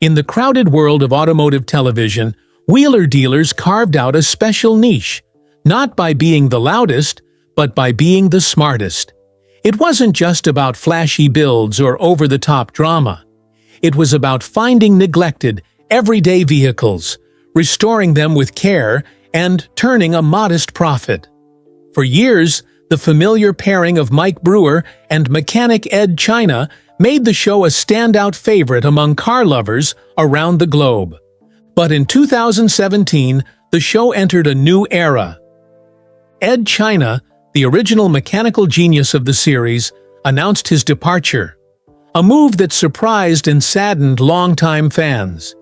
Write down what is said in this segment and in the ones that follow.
In the crowded world of automotive television, wheeler dealers carved out a special niche, not by being the loudest, but by being the smartest. It wasn't just about flashy builds or over-the-top drama. It was about finding neglected, everyday vehicles, restoring them with care, and turning a modest profit. For years, the familiar pairing of Mike Brewer and mechanic Ed China made the show a standout favorite among car lovers around the globe. But in 2017, the show entered a new era. Ed China, the original mechanical genius of the series, announced his departure, a move that surprised and saddened longtime fans.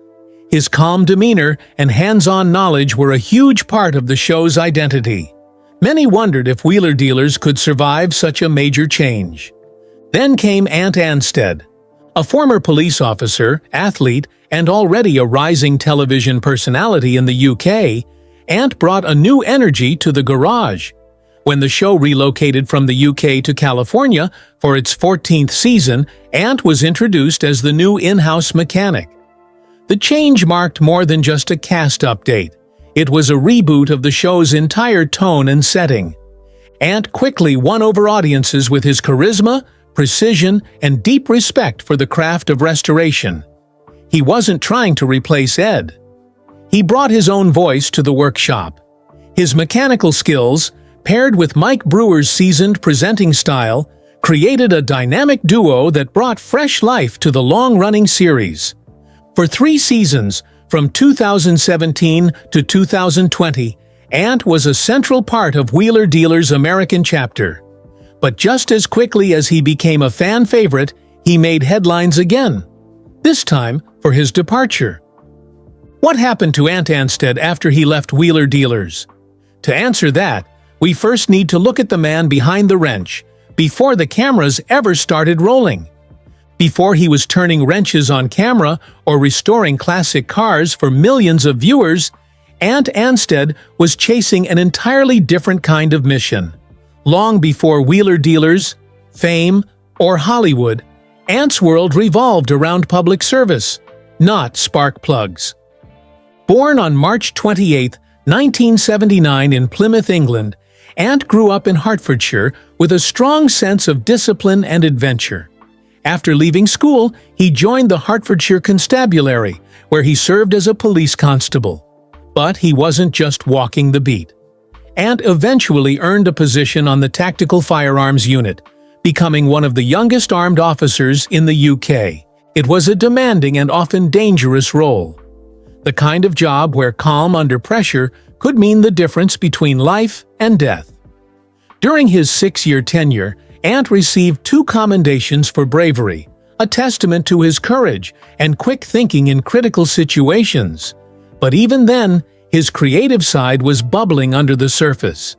His calm demeanor and hands-on knowledge were a huge part of the show's identity. Many wondered if wheeler dealers could survive such a major change. Then came Anstead, a former police officer, athlete, and already a rising television personality in the UK. Ant brought a new energy to the garage. When the show relocated from the UK to California for its 14th season, Ant was introduced as the new in-house mechanic. The change marked more than just a cast update. It was a reboot of the show's entire tone and setting. Ant quickly won over audiences with his charisma, precision, and deep respect for the craft of restoration. He wasn't trying to replace Ed. He brought his own voice to the workshop. His mechanical skills, paired with Mike Brewer's seasoned presenting style, created a dynamic duo that brought fresh life to the long-running series. For 3 seasons, from 2017 to 2020, Ant was a central part of Wheeler Dealer's American chapter. But just as quickly as he became a fan favorite, he made headlines again, this time for his departure. What happened to Ant Anstead after he left Wheeler Dealers? To answer that, we first need to look at the man behind the wrench, before the cameras ever started rolling. Before he was turning wrenches on camera or restoring classic cars for millions of viewers, Ant Anstead was chasing an entirely different kind of mission. Long before Wheeler Dealers, fame, or Hollywood, Ant's world revolved around public service, not spark plugs. Born on March 28, 1979 in Plymouth, England, Ant grew up in Hertfordshire with a strong sense of discipline and adventure. After leaving school, he joined the Hertfordshire Constabulary, where he served as a police constable. But he wasn't just walking the beat. Ant eventually earned a position on the Tactical Firearms Unit, becoming one of the youngest armed officers in the UK. It was a demanding and often dangerous role. The kind of job where calm under pressure could mean the difference between life and death. During his 6-year tenure, Ant received 2 commendations for bravery, a testament to his courage and quick thinking in critical situations. But even then, his creative side was bubbling under the surface.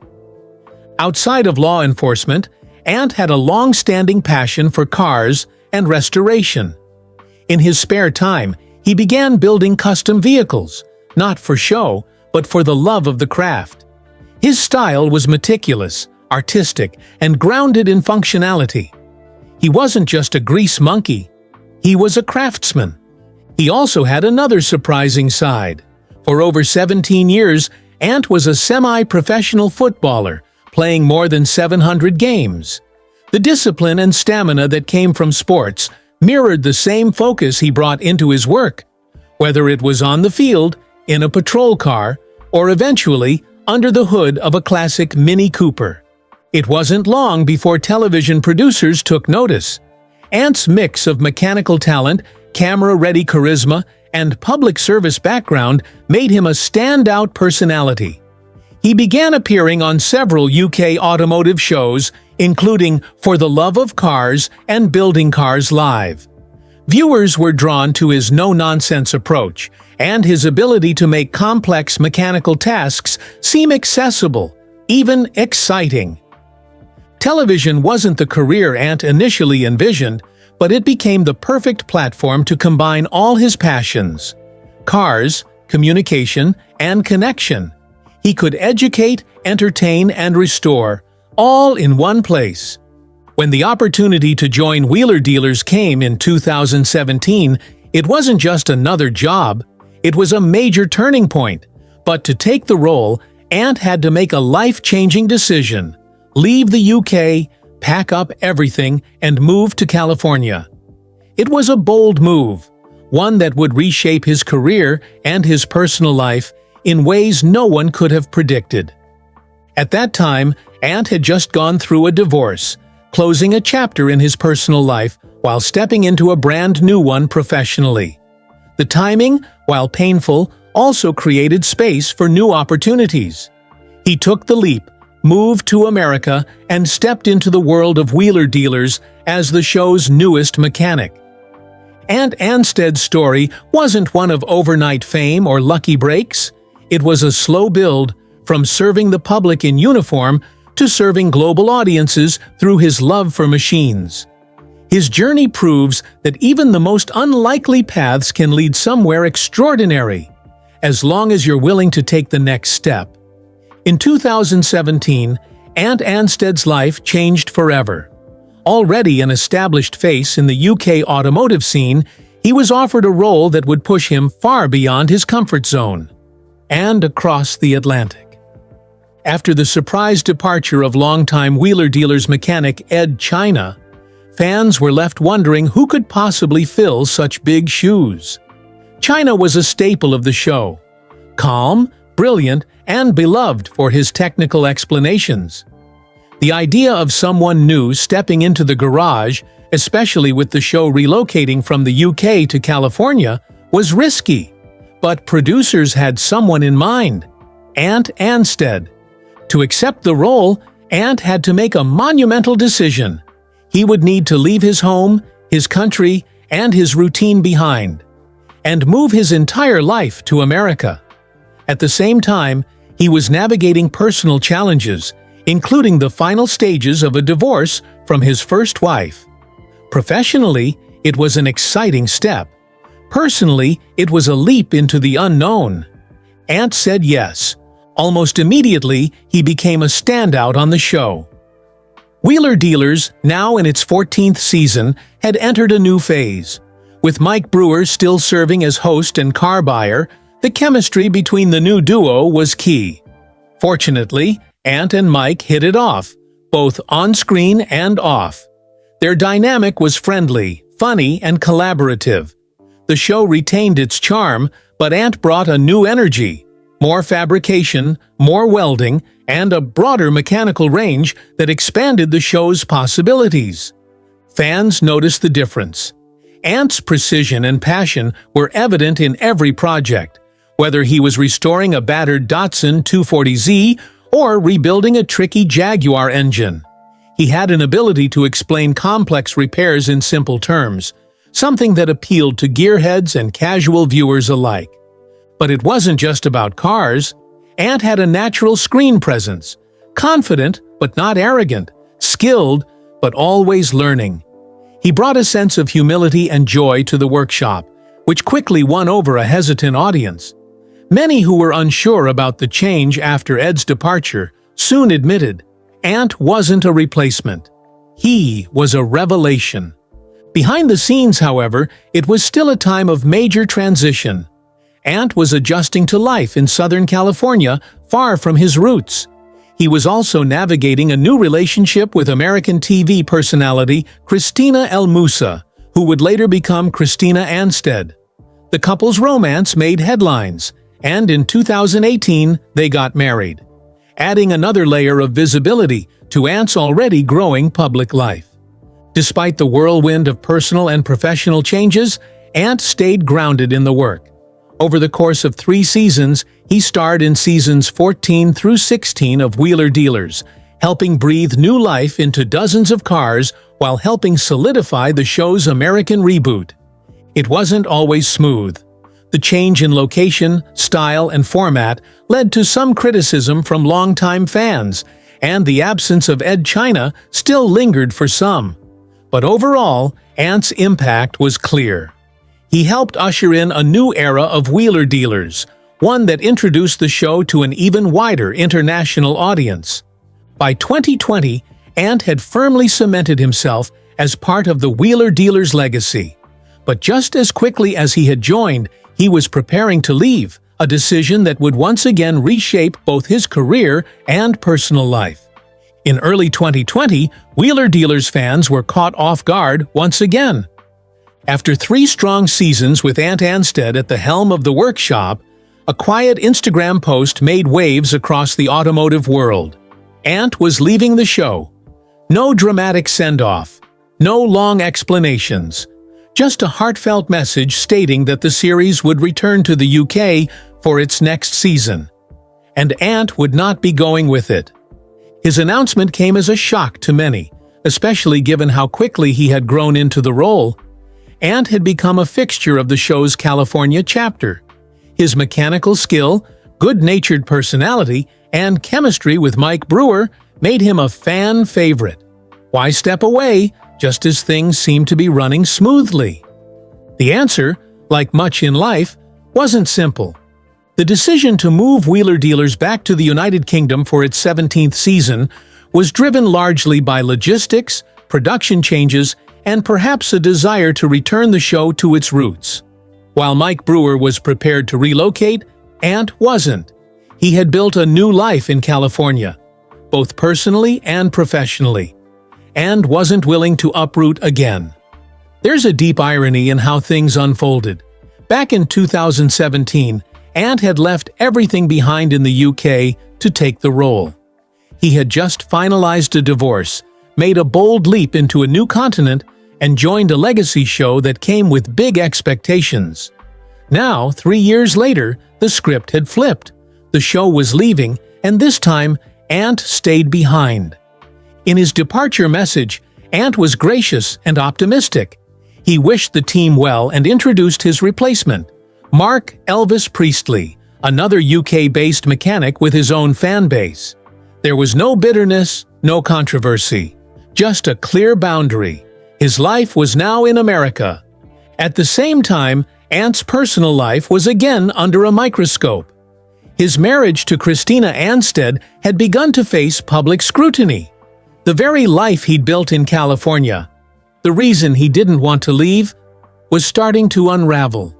Outside of law enforcement, Ant had a long-standing passion for cars and restoration. In his spare time, he began building custom vehicles, not for show, but for the love of the craft. His style was meticulous, artistic, and grounded in functionality. He wasn't just a grease monkey. He was a craftsman. He also had another surprising side. For over 17 years, Ant was a semi-professional footballer, playing more than 700 games. The discipline and stamina that came from sports mirrored the same focus he brought into his work, whether it was on the field, in a patrol car, or eventually under the hood of a classic Mini Cooper. It wasn't long before television producers took notice. Ant's mix of mechanical talent, camera-ready charisma, and public service background made him a standout personality. He began appearing on several UK automotive shows, including For the Love of Cars and Building Cars Live. Viewers were drawn to his no-nonsense approach and his ability to make complex mechanical tasks seem accessible, even exciting. Television wasn't the career Ant initially envisioned, but it became the perfect platform to combine all his passions: cars, communication, and connection. He could educate, entertain, and restore, all in one place. When the opportunity to join Wheeler Dealers came in 2017, It wasn't just another job, it was a major turning point. But to take the role, Ant had to make a life-changing decision: leave the UK, pack up everything, and move to California. It was a bold move, one that would reshape his career and his personal life in ways no one could have predicted. At that time, Ant had just gone through a divorce, closing a chapter in his personal life while stepping into a brand new one professionally. The timing, while painful, also created space for new opportunities. He took the leap, moved to America, and stepped into the world of wheeler dealers as the show's newest mechanic. And Anstead's story wasn't one of overnight fame or lucky breaks. It was a slow build, from serving the public in uniform to serving global audiences through his love for machines. His journey proves that even the most unlikely paths can lead somewhere extraordinary, as long as you're willing to take the next step. In 2017, Ant Anstead's life changed forever. Already an established face in the UK automotive scene, he was offered a role that would push him far beyond his comfort zone and across the Atlantic. After the surprise departure of longtime wheeler dealers mechanic Ed China, fans were left wondering who could possibly fill such big shoes. China was a staple of the show, calm, brilliant, and beloved for his technical explanations. The idea of someone new stepping into the garage, especially with the show relocating from the UK to California, was risky. But producers had someone in mind: Ant Anstead. To accept the role, Ant had to make a monumental decision. He would need to leave his home, his country, and his routine behind, and move his entire life to America. At the same time, he was navigating personal challenges, including the final stages of a divorce from his first wife. Professionally, it was an exciting step. Personally, it was a leap into the unknown. Ant said yes. Almost immediately, he became a standout on the show. Wheeler Dealers, now in its 14th season, had entered a new phase. With Mike Brewer still serving as host and car buyer, the chemistry between the new duo was key. Fortunately, Ant and Mike hit it off, both on-screen and off. Their dynamic was friendly, funny, and collaborative. The show retained its charm, but Ant brought a new energy, more fabrication, more welding, and a broader mechanical range that expanded the show's possibilities. Fans noticed the difference. Ant's precision and passion were evident in every project, whether he was restoring a battered Datsun 240Z or rebuilding a tricky Jaguar engine. He had an ability to explain complex repairs in simple terms, something that appealed to gearheads and casual viewers alike. But it wasn't just about cars. Ant had a natural screen presence, confident but not arrogant, skilled but always learning. He brought a sense of humility and joy to the workshop, which quickly won over a hesitant audience. Many who were unsure about the change after Ed's departure soon admitted Ant wasn't a replacement. He was a revelation. Behind the scenes, however, it was still a time of major transition. Ant was adjusting to life in Southern California, far from his roots. He was also navigating a new relationship with American TV personality Christina El Moussa, who would later become Christina Anstead. The couple's romance made headlines, and in 2018 they got married, adding another layer of visibility to Ant's already growing public life. Despite the whirlwind of personal and professional changes, Ant stayed grounded in the work. Over the course of 3 seasons, he starred in seasons 14 through 16 of Wheeler Dealers, helping breathe new life into dozens of cars while helping solidify the show's American reboot. It wasn't always smooth. The change in location, style, and format led to some criticism from longtime fans, and the absence of Ed China still lingered for some. But overall, Ant's impact was clear. He helped usher in a new era of Wheeler Dealers, one that introduced the show to an even wider international audience. By 2020, Ant had firmly cemented himself as part of the Wheeler Dealers legacy. But just as quickly as he had joined, he was preparing to leave, a decision that would once again reshape both his career and personal life. In early 2020, Wheeler Dealers fans were caught off guard once again. After 3 strong seasons with Anstead at the helm of the workshop, a quiet Instagram post made waves across the automotive world. Ant was leaving the show. No dramatic send-off, no long explanations, just a heartfelt message stating that the series would return to the UK for its next season. And Ant would not be going with it. His announcement came as a shock to many, especially given how quickly he had grown into the role. Ant had become a fixture of the show's California chapter. His mechanical skill, good-natured personality, and chemistry with Mike Brewer made him a fan favorite. Why step away, just as things seemed to be running smoothly? The answer, like much in life, wasn't simple. The decision to move Wheeler Dealers back to the United Kingdom for its 17th season was driven largely by logistics, production changes, and perhaps a desire to return the show to its roots. While Mike Brewer was prepared to relocate, Ant wasn't. He had built a new life in California, both personally and professionally, and wasn't willing to uproot again. There's a deep irony in how things unfolded. Back in 2017, Ant had left everything behind in the UK to take the role. He had just finalized a divorce, made a bold leap into a new continent, and joined a legacy show that came with big expectations. Now, 3 years later, the script had flipped. The show was leaving, and this time, Ant stayed behind. In his departure message, Ant was gracious and optimistic. He wished the team well and introduced his replacement, Mark Elvis Priestley, another UK-based mechanic with his own fan base. There was no bitterness, no controversy, just a clear boundary. His life was now in America. At the same time, Ant's personal life was again under a microscope. His marriage to Christina Anstead had begun to face public scrutiny. The very life he'd built in California, the reason he didn't want to leave, was starting to unravel.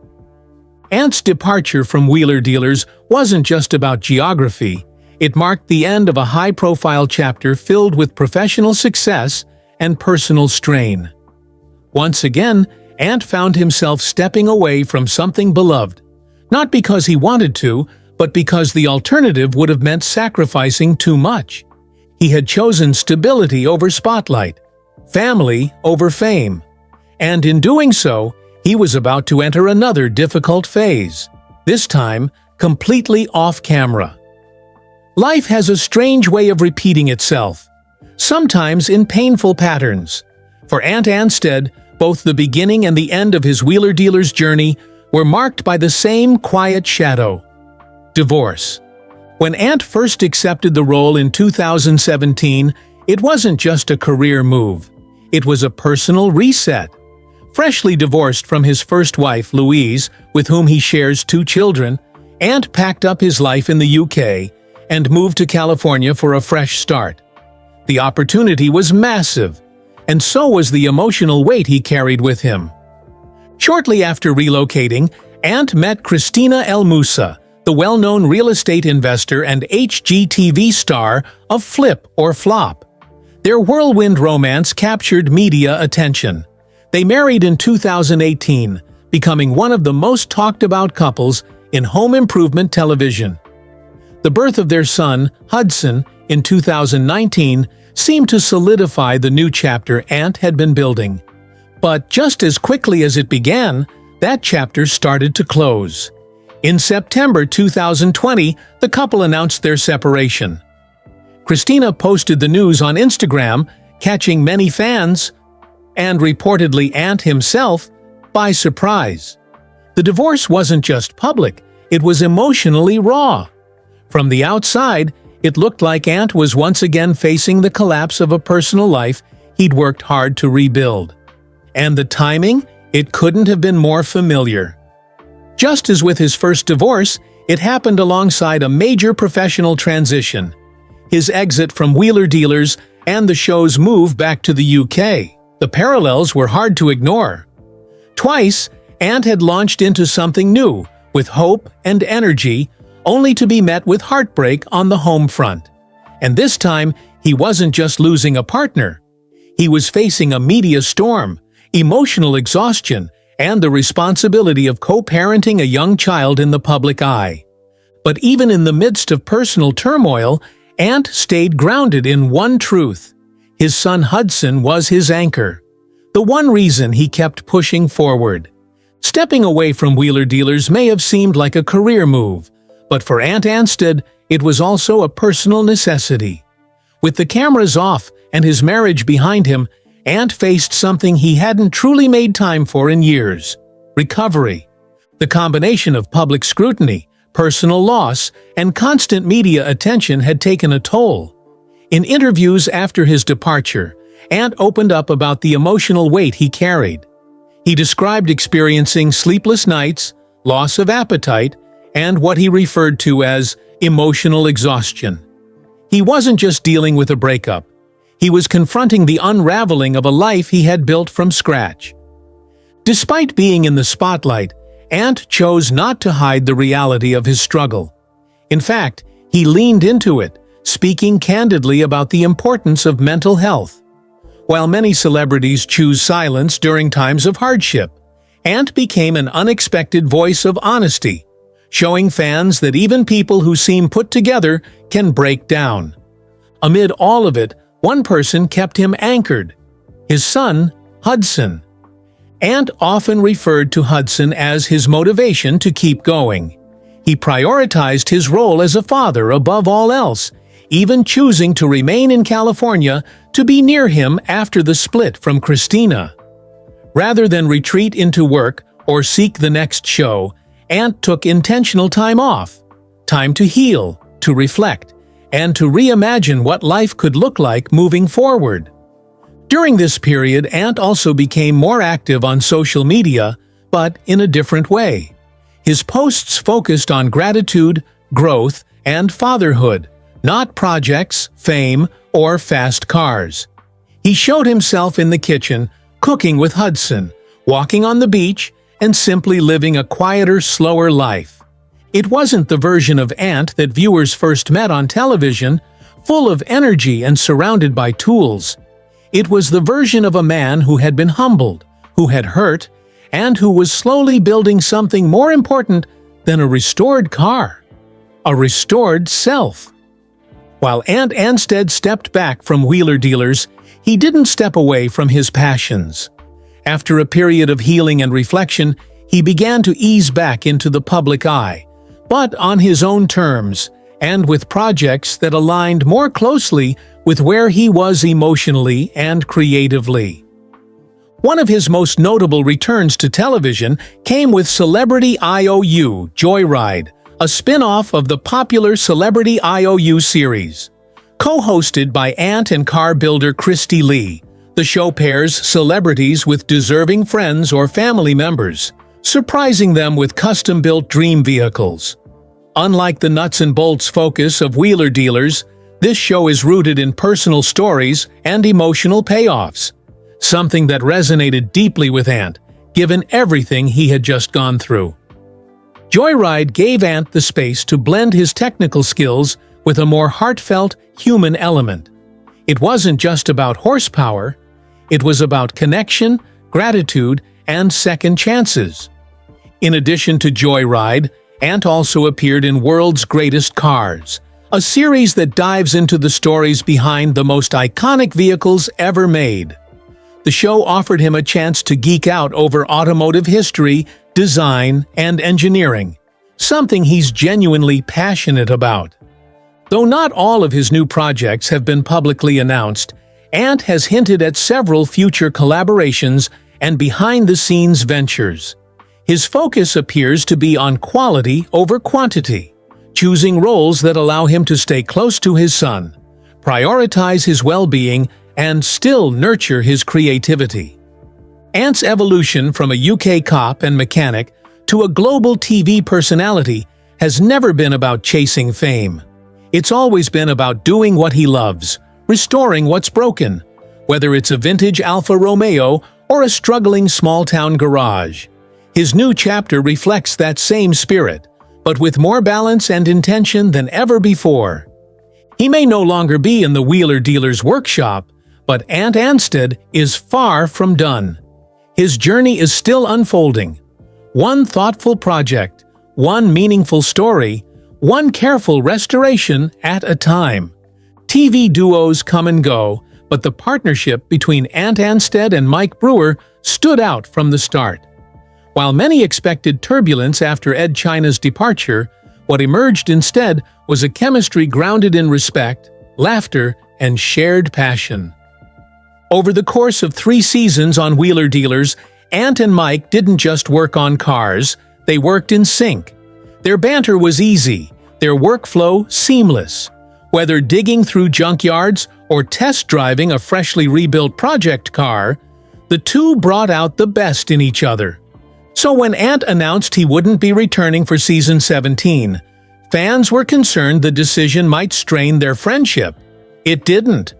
Ant's departure from Wheeler Dealers wasn't just about geography. It marked the end of a high-profile chapter filled with professional success and personal strain. Once again, Ant found himself stepping away from something beloved, not because he wanted to, but because the alternative would have meant sacrificing too much. He had chosen stability over spotlight, family over fame, and in doing so, he was about to enter another difficult phase, this time completely off-camera. Life has a strange way of repeating itself, sometimes in painful patterns. For Ant Anstead, both the beginning and the end of his Wheeler Dealers journey were marked by the same quiet shadow: divorce. When Ant first accepted the role in 2017, it wasn't just a career move. It was a personal reset. Freshly divorced from his first wife, Louise, with whom he shares 2 children, Ant packed up his life in the UK and moved to California for a fresh start. The opportunity was massive, and so was the emotional weight he carried with him. Shortly after relocating, Ant met Christina El Moussa, the well-known real estate investor and HGTV star of Flip or Flop. Their whirlwind romance captured media attention. They married in 2018, becoming one of the most talked-about couples in home improvement television. The birth of their son, Hudson, in 2019 seemed to solidify the new chapter Ant had been building. But just as quickly as it began, that chapter started to close. In September 2020, the couple announced their separation. Christina posted the news on Instagram, catching many fans, and reportedly Ant himself, by surprise. The divorce wasn't just public, it was emotionally raw. From the outside, it looked like Ant was once again facing the collapse of a personal life he'd worked hard to rebuild. And the timing? It couldn't have been more familiar. Just as with his first divorce, it happened alongside a major professional transition: his exit from Wheeler Dealers and the show's move back to the UK. The parallels were hard to ignore. Twice, Ant had launched into something new, with hope and energy, only to be met with heartbreak on the home front. And this time, he wasn't just losing a partner. He was facing a media storm, emotional exhaustion, and the responsibility of co-parenting a young child in the public eye. But even in the midst of personal turmoil, Ant stayed grounded in one truth. His son Hudson was his anchor, the one reason he kept pushing forward. Stepping away from wheeler dealers may have seemed like a career move, but for Ant Anstead, it was also a personal necessity. With the cameras off and his marriage behind him, Ant faced something he hadn't truly made time for in years: recovery. The combination of public scrutiny, personal loss, and constant media attention had taken a toll. In interviews after his departure, Ant opened up about the emotional weight he carried. He described experiencing sleepless nights, loss of appetite, and what he referred to as emotional exhaustion. He wasn't just dealing with a breakup. He was confronting the unraveling of a life he had built from scratch. Despite being in the spotlight, Ant chose not to hide the reality of his struggle. In fact, he leaned into it, speaking candidly about the importance of mental health. While many celebrities choose silence during times of hardship, Ant became an unexpected voice of honesty, showing fans that even people who seem put together can break down. Amid all of it, one person kept him anchored: his son, Hudson. Ant often referred to Hudson as his motivation to keep going. He prioritized his role as a father above all else, even choosing to remain in California to be near him after the split from Christina. Rather than retreat into work or seek the next show, Ant took intentional time off, time to heal, to reflect, and to reimagine what life could look like moving forward. During this period, Ant also became more active on social media, but in a different way. His posts focused on gratitude, growth, and fatherhood, not projects, fame, or fast cars. He showed himself in the kitchen, cooking with Hudson, walking on the beach, and simply living a quieter, slower life. It wasn't the version of Ant that viewers first met on television, full of energy and surrounded by tools. It was the version of a man who had been humbled, who had hurt, and who was slowly building something more important than a restored car: a restored self. While Ant Anstead stepped back from wheeler dealers, he didn't step away from his passions. After a period of healing and reflection, he began to ease back into the public eye, but on his own terms, and with projects that aligned more closely with where he was emotionally and creatively. One of his most notable returns to television came with Celebrity IOU Joyride, a spin-off of the popular Celebrity IOU series. Co-hosted by Ant and car builder Christy Lee, the show pairs celebrities with deserving friends or family members, surprising them with custom-built dream vehicles. Unlike the nuts and bolts focus of wheeler dealers, this show is rooted in personal stories and emotional payoffs, something that resonated deeply with Ant, given everything he had just gone through. Joyride gave Ant the space to blend his technical skills with a more heartfelt, human element. It wasn't just about horsepower, it was about connection, gratitude, and second chances. In addition to Joyride, Ant also appeared in World's Greatest Cars, a series that dives into the stories behind the most iconic vehicles ever made. The show offered him a chance to geek out over automotive history, design, and engineering, something he's genuinely passionate about. Though not all of his new projects have been publicly announced, Ant has hinted at several future collaborations and behind-the-scenes ventures. His focus appears to be on quality over quantity, choosing roles that allow him to stay close to his son, prioritize his well-being, and still nurture his creativity. Ant's evolution from a UK cop and mechanic to a global TV personality has never been about chasing fame. It's always been about doing what he loves, restoring what's broken, whether it's a vintage Alfa Romeo or a struggling small-town garage. His new chapter reflects that same spirit, but with more balance and intention than ever before. He may no longer be in the wheeler dealer's workshop, but Anstead is far from done. His journey is still unfolding. One thoughtful project, one meaningful story, one careful restoration at a time. TV duos come and go, but the partnership between Anstead and Mike Brewer stood out from the start. While many expected turbulence after Ed China's departure, what emerged instead was a chemistry grounded in respect, laughter, and shared passion. Over the course of 3 seasons on Wheeler Dealers, Ant and Mike didn't just work on cars, they worked in sync. Their banter was easy, their workflow seamless. Whether digging through junkyards or test driving a freshly rebuilt project car, the two brought out the best in each other. So when Ant announced he wouldn't be returning for season 17, fans were concerned the decision might strain their friendship. It didn't.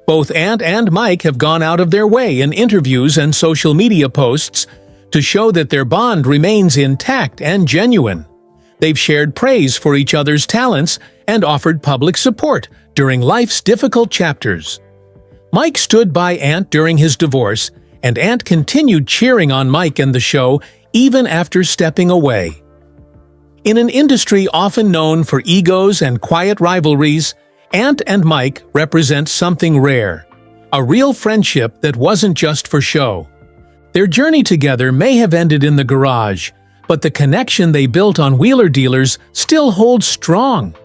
Both Ant and Mike have gone out of their way in interviews and social media posts to show that their bond remains intact and genuine. They've shared praise for each other's talents and offered public support during life's difficult chapters. Mike stood by Ant during his divorce, and Ant continued cheering on Mike and the show even after stepping away. In an industry often known for egos and quiet rivalries, Ant and Mike represent something rare, a real friendship that wasn't just for show. Their journey together may have ended in the garage, but the connection they built on Wheeler Dealers still holds strong.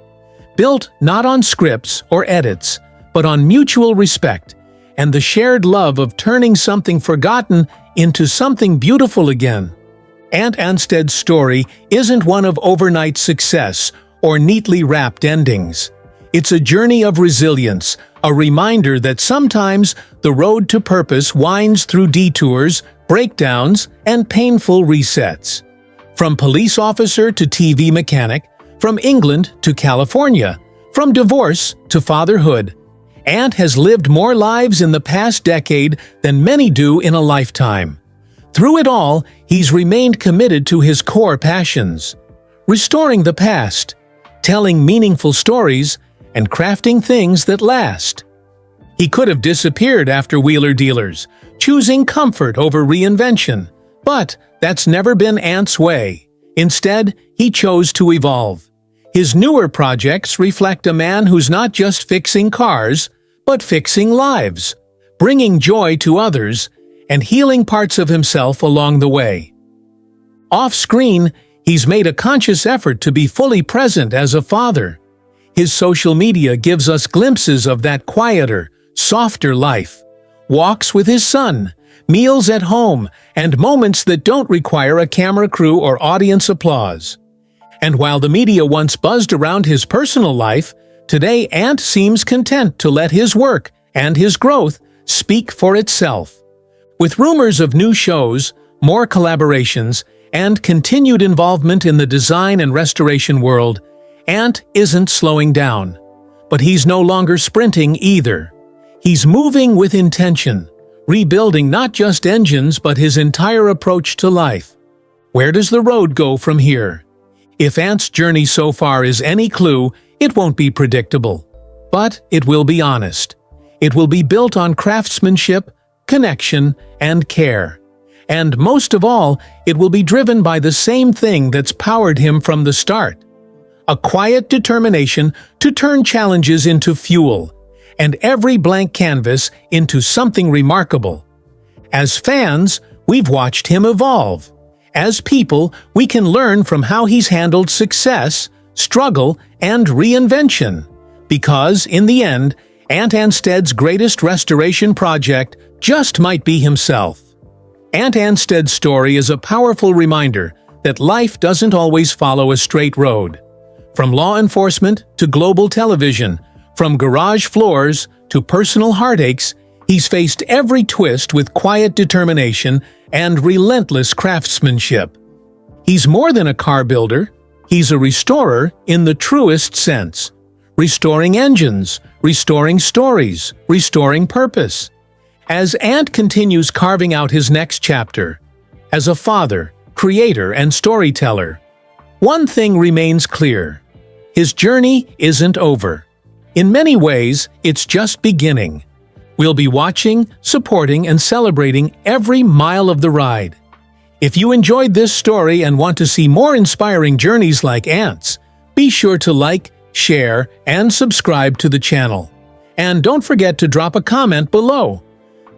Built not on scripts or edits, but on mutual respect and the shared love of turning something forgotten into something beautiful again. Anstead's story isn't one of overnight success or neatly wrapped endings. It's a journey of resilience, a reminder that sometimes the road to purpose winds through detours, breakdowns, and painful resets. From police officer to TV mechanic, from England to California, from divorce to fatherhood, Ant has lived more lives in the past decade than many do in a lifetime. Through it all, he's remained committed to his core passions: restoring the past, telling meaningful stories, and crafting things that last. He could have disappeared after Wheeler Dealers, choosing comfort over reinvention, but that's never been Ant's way. Instead, he chose to evolve. His newer projects reflect a man who's not just fixing cars, but fixing lives, bringing joy to others, and healing parts of himself along the way. Off-screen, he's made a conscious effort to be fully present as a father. His social media gives us glimpses of that quieter, softer life. Walks with his son, meals at home, and moments that don't require a camera crew or audience applause. And while the media once buzzed around his personal life, today Ant seems content to let his work and his growth speak for itself. With rumors of new shows, more collaborations, and continued involvement in the design and restoration world, Ant isn't slowing down. But he's no longer sprinting either. He's moving with intention, rebuilding not just engines but his entire approach to life. Where does the road go from here? If Ant's journey so far is any clue, it won't be predictable. But it will be honest. It will be built on craftsmanship, connection, and care. And most of all, it will be driven by the same thing that's powered him from the start: a quiet determination to turn challenges into fuel, and every blank canvas into something remarkable. As fans, we've watched him evolve. As people, we can learn from how he's handled success, struggle, and reinvention. Because, in the end, Anstead's greatest restoration project just might be himself. Anstead's story is a powerful reminder that life doesn't always follow a straight road. From law enforcement to global television, from garage floors to personal heartaches, he's faced every twist with quiet determination and relentless craftsmanship. He's more than a car builder, he's a restorer in the truest sense. Restoring engines, restoring stories, restoring purpose. As Ant continues carving out his next chapter, as a father, creator, and storyteller, one thing remains clear. His journey isn't over. In many ways, it's just beginning. We'll be watching, supporting, and celebrating every mile of the ride. If you enjoyed this story and want to see more inspiring journeys like Ant's, be sure to like, share, and subscribe to the channel. And don't forget to drop a comment below.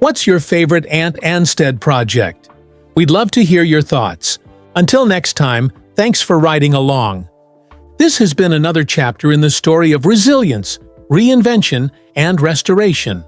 What's your favorite Ant Anstead project? We'd love to hear your thoughts. Until next time, thanks for riding along. This has been another chapter in the story of resilience, reinvention, and restoration.